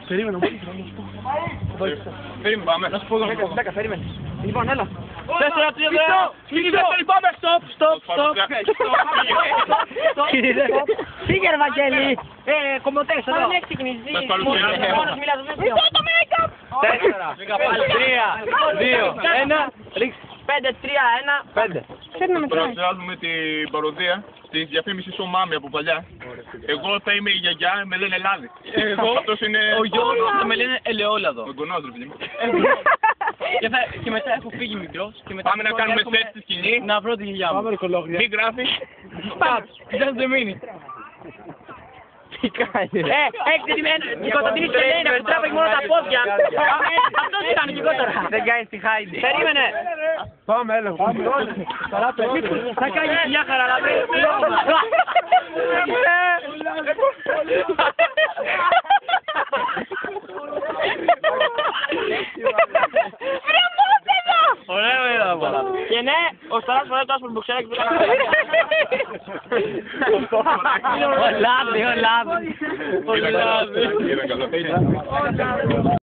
Περίμενε, Περίμενε, πάμε. Να σου πω 10, περίμενε. Λοιπόν, έλα. 4-3-2. Πάμε, stop. Φύγε ρε Βαγγέλη. Κομμωτές εδώ. Δεν έχει ξεκινήσει. Σας παρουσιάζω. Μόνος μιλάς, δεν Μισό το make-up. 4, 3, 2, 1, ρίξε. 5, 3, 1, 5. Σας παρουσιάζουμε την παροδία της διαφήμισης ο Μάμι από παλιά. Εγώ θα είμαι η γιαγιά, με λένε Ελλάδη. Αυτός είναι Ο Γιώργος θα με λένε Ελαιόλαδο. ο εγγονός ρε παιδί μου. Και μετά έχω φύγει μικρός. Πάμε να κάνουμε σετ στη σκηνή. Να βρω τη γιαγιά μου. Μη γράφει. Just a minute. Τι κάνει. Η Κωνσταντίνη σε λέει να σου τράβει μόνο τα πόδια. Αυτός ήταν γενικότερα. Δεν κάνει τη Χάιντι. Περίμενε. Πάμε, έλα. Θα κάνει μια χαρά, αλλά Ωραίο είδα πολλά. Και ναι, ο Σταράς φοράει το άσπρο μποξεράκι που Ο Λάδι. Ήταν καλό.